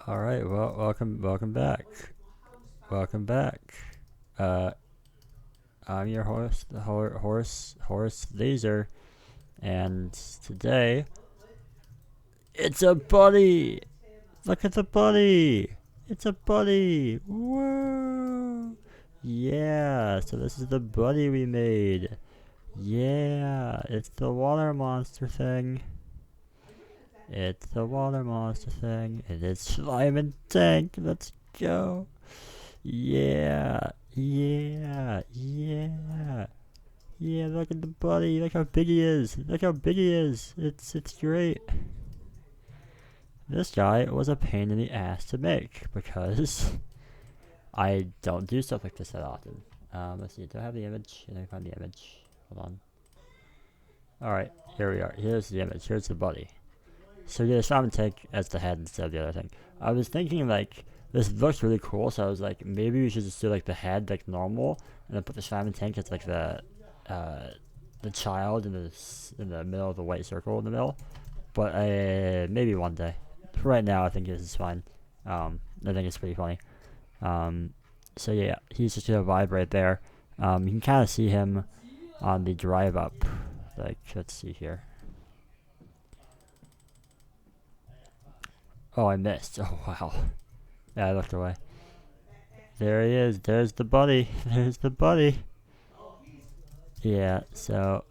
All right, well, welcome back. Welcome back. Uh, I'm your horse Laser, and today it's a buddy. Look at the buddy. It's a buddy. Whoa. Yeah. So this is the buddy we made. Yeah, it's the water monster thing. It's the water monster thing. And it's Schleiman tank. Let's go. Yeah, yeah, yeah. Yeah, look at the buddy. Look how big he is. Look how big he is. It's great. This guy was a pain in the ass to make because I don't do stuff like this that often. Let's see. Do I have the image? Can I find the image? Hold on. Alright, here we are. Here's the image. Here's the buddy. So yeah, Shaman Tank as the head instead of the other thing. I was thinking like this looks really cool, so I was like maybe we should just do like the head like normal, and then put the Shaman Tank as like the child in the middle of the white circle in the middle. But maybe one day. For right now, I think this is fine. I think it's pretty funny. So yeah, he's just gonna vibe right there. You can kind of see him on the drive up. Like let's see here. Oh, I missed. Oh, wow. Yeah, I looked away. There he is. There's the buddy. There's the buddy. Yeah, so,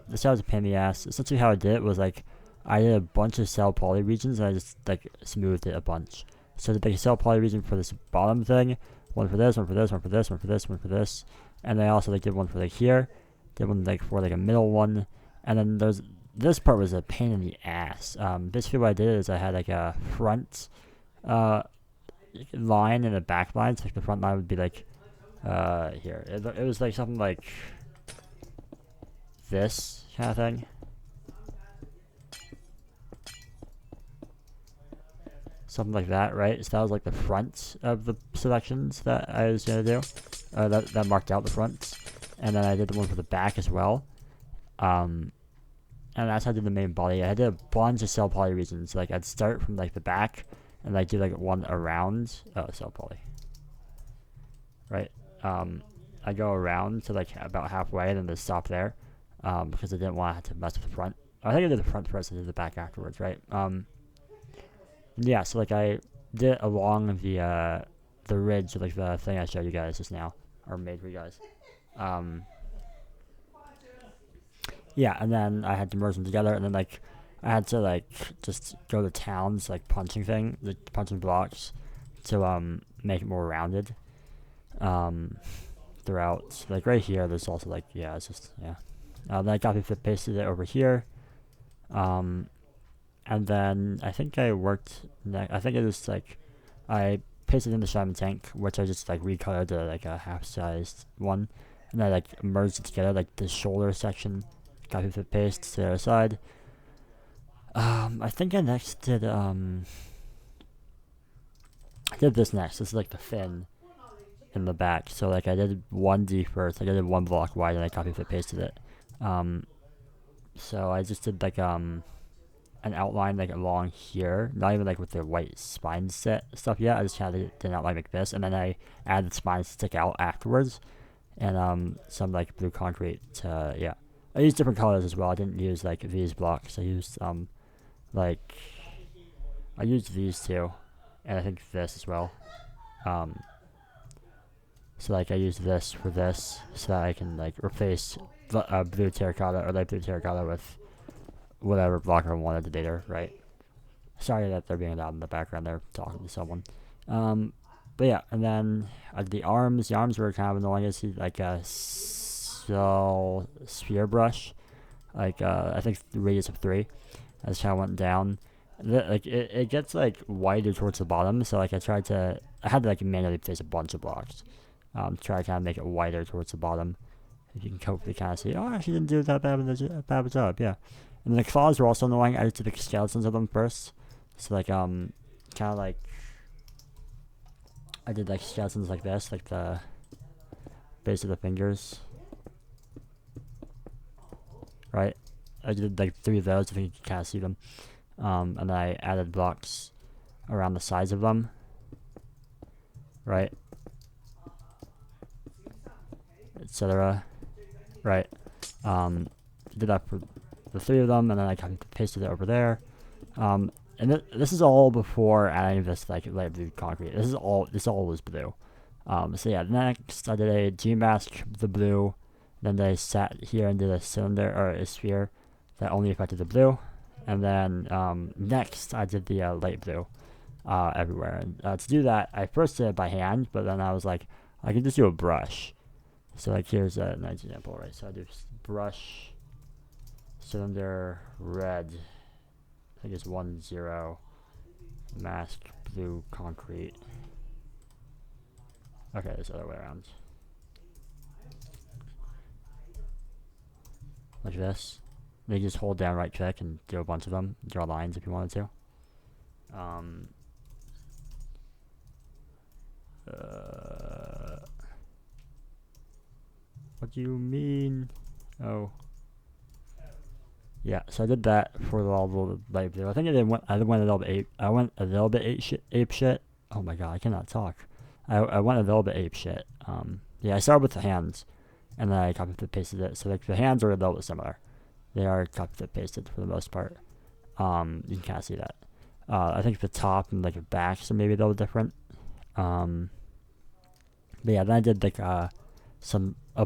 this was a pain in the ass. Essentially how I did it was, like, I did a bunch of cell poly regions, and I just, like, smoothed it a bunch. So I did, like, a cell poly region for this bottom thing, one for this, one for this, one for this, one for this, one for this, and then I also, like, did one for, like, here, did one, like, for, like, a middle one, and then there's, this part was a pain in the ass. Basically what I did is I had, like, a front, line and a back line, so, like, the front line would be, like, here. It was, like, something like this kind of thing. Something like that, right? So that was like the front of the selections that I was going to do. That marked out the fronts. And then I did the one for the back as well. And that's how I did the main body. I did a bunch of cell poly regions. Like I'd start from like the back and like do like one around cell poly. Right? I go around to like about halfway and then just stop there. Because I didn't want to mess with the front. I think I did the front first and did the back afterwards, right? Yeah, so like I did it along the ridge, like the thing I showed you guys just now, or made for you guys. Um, yeah, and then I had to merge them together, and then like I had to like just go to towns, like punching blocks, to make it more rounded. Um, throughout, like right here, there's also like yeah, it's just yeah. Then I copy fit pasted it over here. Um, and then I think I worked. I think it was like I pasted in the Schleiman tank, which I just like recolored to like a half-sized one, and I like merged it together, like the shoulder section, copy fit paste to the other side. I think I next did I did this next. This is like the fin in the back. So like I did 1D first. Like I did one block wide, and I copy fit pasted it. So I just did like an outline like along here, not even like with the white spine set stuff yet. I just kind of did an outline like this, and then I added spines to stick out afterwards, and some like blue concrete to yeah. I used different colors as well. I didn't use like these blocks. I used like I used these two, and I think this as well. Um, so like I used this for this, so that I can like replace blue terracotta or light blue terracotta with whatever blocker I wanted later, right? Sorry that they're being loud in the background. They're talking to someone. But yeah, and then the arms. The arms were kind of annoying. It's like a sphere brush, like I think the radius of 3. I just kind of went down. Like it gets like wider towards the bottom, so like I had to like manually place a bunch of blocks, try to kind of make it wider towards the bottom. If you can hopefully kind of see, oh, I actually didn't do that bad of a job, yeah. And then the claws were also annoying. I just did the skeletons of them first. So like kind of like I did like skeletons like this, like the base of the fingers. Right? I did like 3 of those if you can kind of see them. And then I added blocks around the sides of them, right, etc. Right. Did that for the 3 of them, and then I kind of pasted it over there. And this is all before adding this like light blue concrete. This all was blue. So yeah, next I did a G-mask the blue. Then I sat here and did a cylinder or a sphere that only affected the blue. And then next I did the light blue everywhere. And to do that, I first did it by hand, but then I was like, I can just do a brush. So like here's a nice example, right? So I do brush cylinder red. I think it's 1 0 mask blue concrete. Okay, this other way around. Like this. You just hold down right click and do a bunch of them. Draw lines if you wanted to. What do you mean? Oh. Yeah, so I did that for all the light blue. I think I went a little bit ape shit. Oh my god, I cannot talk. I went a little bit ape shit. Yeah, I started with the hands, and then I copied and pasted it. So like the hands are a little bit similar. They are copied and pasted for the most part. You can kind of see that. I think the top and like the backs are maybe a little different. But yeah, then I did like a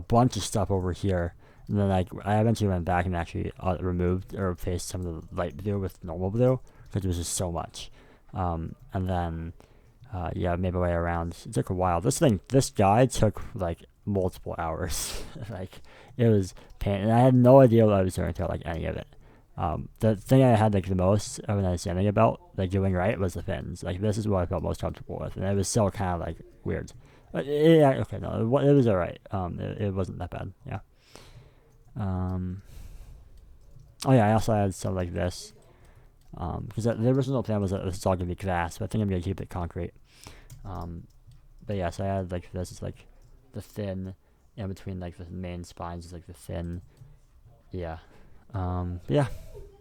bunch of stuff over here. And then I eventually went back and actually removed or replaced some of the light blue with normal blue because it was just so much. And then, yeah, I made my way around. It took a while. This guy took like multiple hours. Like it was pain, and I had no idea what I was doing throughout like any of it. The thing I had like the most of an understanding about like doing right was the fins. Like this is what I felt most comfortable with, and it was still kind of like weird. Yeah, okay, no, it was alright. It wasn't that bad. Yeah. Oh yeah, I also had stuff like this. Because the original plan was that this is all gonna be glass, but I think I'm gonna keep it concrete. But yeah, so I had like this is like the thin in between like the main spines is like the thin. Yeah. But yeah.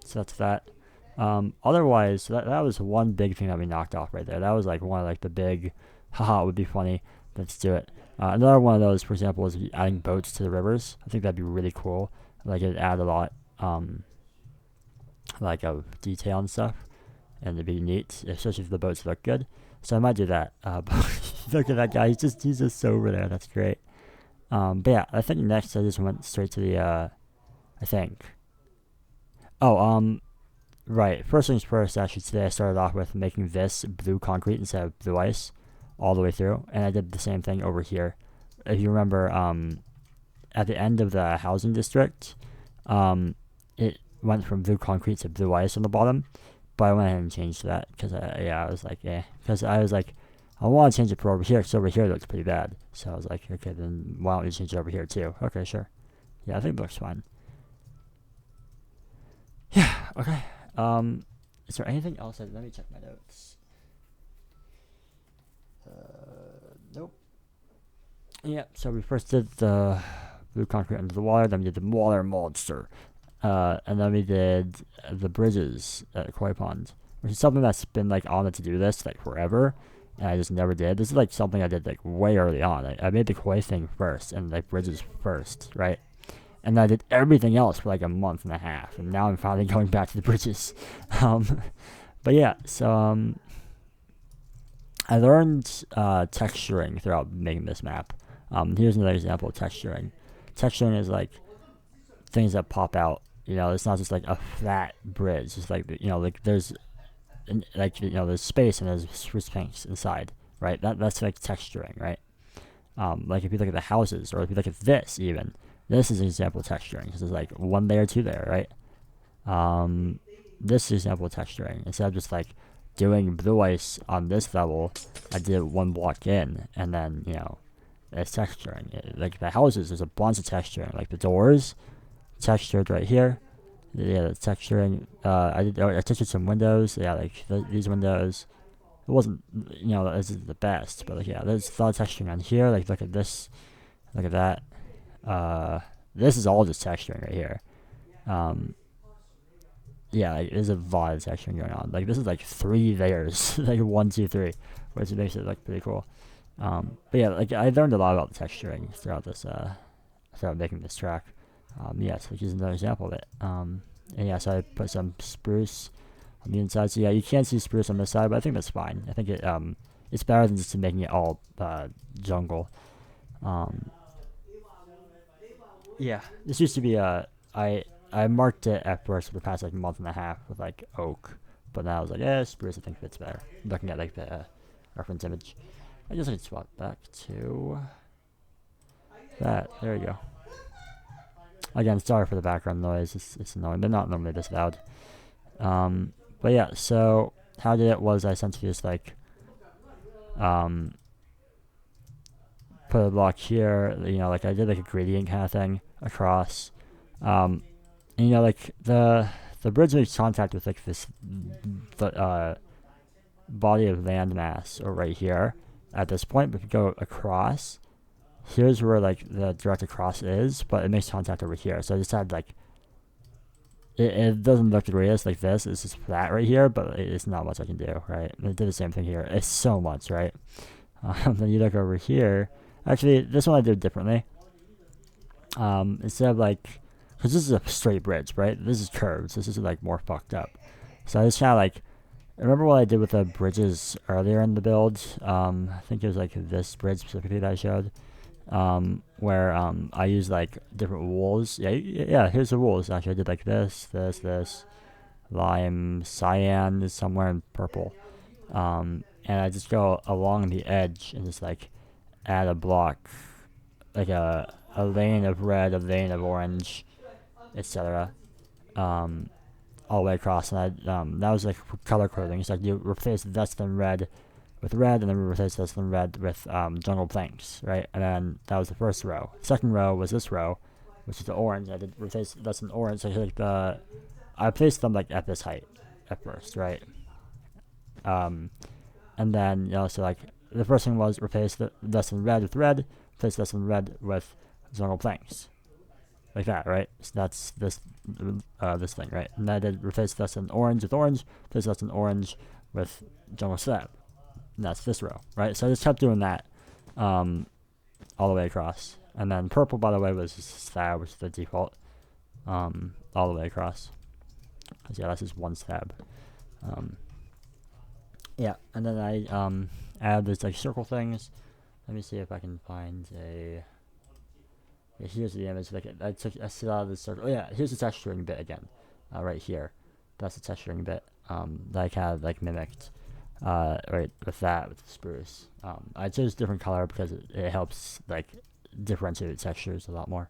So that's that. Otherwise, that was one big thing that we knocked off right there. That was like one of like the big, haha, it would be funny. Let's do it. Another one of those, for example, is adding boats to the rivers. I think that'd be really cool. Like it'd add a lot, like of detail and stuff, and it'd be neat, especially if the boats look good. So I might do that. Look at that guy. He's just so over there. That's great. But yeah, I think next I just went straight to the. I think. Oh, right. First things first. Actually, today I started off with making this blue concrete instead of blue ice, all the way through, and I did the same thing over here. If you remember, at the end of the housing district, it went from blue concrete to blue ice on the bottom, but I went ahead and changed that because I was like, because I was like, I want to change it for over here because over here it looks pretty bad. So I was like, okay, then why don't you change it over here too? Okay, sure. Yeah, I think it looks fine. Yeah. Okay. Is there anything else? Let me check my notes. Nope. Yeah, so we first did the blue concrete under the water, then we did the water monster. And then we did the bridges at Koi Pond, which is something that's been like on the to-do list like forever, and I just never did. This is like something I did like way early on. I made the Koi thing first and like bridges first, right? And then I did everything else for like a month and a half, and now I'm finally going back to the bridges. But yeah, so I learned texturing throughout making this map. Here's another example of texturing. Texturing is like things that pop out. You know, it's not just like a flat bridge. It's like, you know, like there's like, you know, there's space and there's space inside, right? That's like texturing, right? Like if you look at the houses, or if you look at this even, this is an example of texturing because there's like 1 layer, 2 layer, right? This is an example of texturing. Instead of just like doing blue ice on this level, I did 1 block in, and then, you know, it's texturing. Like the houses, there's a bunch of texturing. Like the doors, textured right here. Yeah, the texturing. I textured some windows. Yeah, like these windows. It wasn't, you know, this is the best, but like, yeah, there's a lot of texturing on here. Like, look at this. Look at that. This is all just texturing right here. yeah, like, there's a lot of texturing going on. Like, this is like 3 layers, like 1, 2, 3, which makes it like pretty cool. But yeah, like I learned a lot about the texturing throughout this, throughout making this track. Yes, which is another example of it. And yeah, so I put some spruce on the inside. So yeah, you can't see spruce on this side, but I think that's fine. I think it's better than just making it all jungle. Um, yeah, this used to be I marked it at first for the past like month and a half with like oak, but now I was like, yeah, spruce I think fits better. Looking at like the reference image, I guess I could swap back to that. There you go. Again, sorry for the background noise. It's annoying. They're not normally this loud. But yeah, so how I did it was I essentially just like um, put a block here. You know, like I did like a gradient kind of thing across. Um, and you know, like the bridge makes contact with like the body of landmass or right here at this point. But if you go across, here's where like the direct across is, but it makes contact over here. So I just had like it doesn't look the greatest like this. It's just flat right here, but it's not much I can do, right? I did the same thing here. It's so much, right? Then you look over here. Actually, this one I did differently. Instead of like, because this is a straight bridge, right? This is curved, so this is like more fucked up. So I just kind of like, remember what I did with the bridges earlier in the build? I think it was like this bridge specifically that I showed. Where I used like different wools. Yeah. Here's the wools. Actually, I did like this, lime, cyan is somewhere in purple. And I just go along the edge and just like add a block, like a lane of red, a lane of orange, etc. Um, all the way across, and that was like color coding. It's like you replace this than red with red, and then we replace this than red with jungle planks, right? And then that was the first row. Second row was this row, which is the orange. I did replace this in orange. So like I placed them like at this height at first, right? Um, and then so like the first thing was replace this in red with red, replace this in red with jungle planks, like that, right? So that's this thing, right? And then I did replace this in orange with orange, replace this in orange with jungle slab. And that's this row, right? So I just kept doing that all the way across. And then purple, by the way, was just slab, which is the default, all the way across. Because, yeah, that's just one slab. Yeah, and then I add these, like, circle things. Let me see if I can find a... Yeah, here's the image. Like, I still out of the circle. Oh, yeah, here's the texturing bit again, right here. That's the texturing bit that I kind of, like, mimicked. Right with that with the spruce. I chose different color because it helps like differentiate textures a lot more.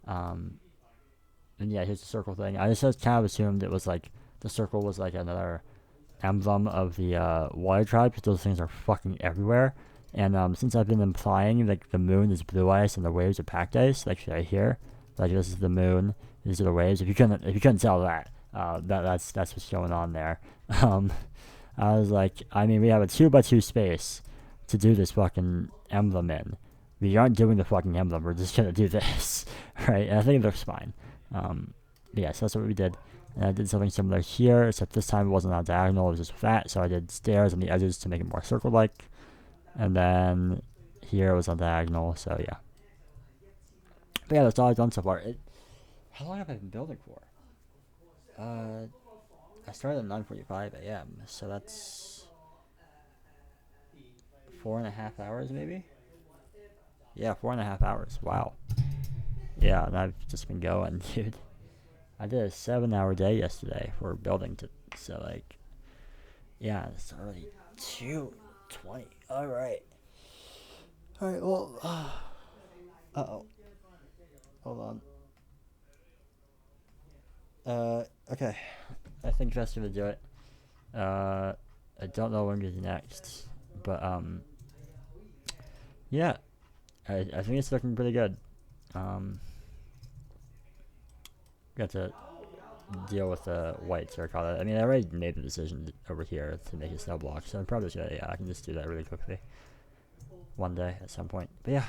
And yeah, here's the circle thing. I just kind of assumed it was like the circle was like another emblem of the water tribe because those things are fucking everywhere. And since I've been implying like the moon is blue ice and the waves are packed ice, like right here, like this is the moon, these are the waves. If you couldn't tell that, that's what's going on there. I was like, I mean, we have a 2x2 space to do this fucking emblem in. We aren't doing the fucking emblem. We're just gonna do this, right? And I think it looks fine. Yeah, so that's what we did. And I did something similar here, except this time it wasn't on diagonal, it was just flat. So I did stairs on the edges to make it more circle-like. And then here it was on diagonal, so yeah. But yeah, that's all I've done so far. How long have I been building for? I started at 9:45 a.m., so that's 4.5 hours maybe? Yeah, 4.5 hours. Wow. Yeah, and I've just been going, dude. I did a 7-hour day yesterday for building so like, yeah, it's already 2:20. Alright. Alright, well, uh-oh. Hold on. Okay. I think that's gonna do it. I don't know when to do next, but, yeah. I think it's looking pretty good. Got to deal with the white terracotta. I mean, I already made the decision over here to make a snow block, so I'm probably just gonna, yeah, I can just do that really quickly one day at some point. But yeah,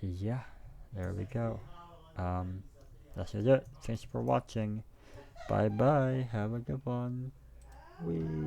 yeah, there we go. That's it. Thanks for watching. Bye bye. Have a good one. Wee.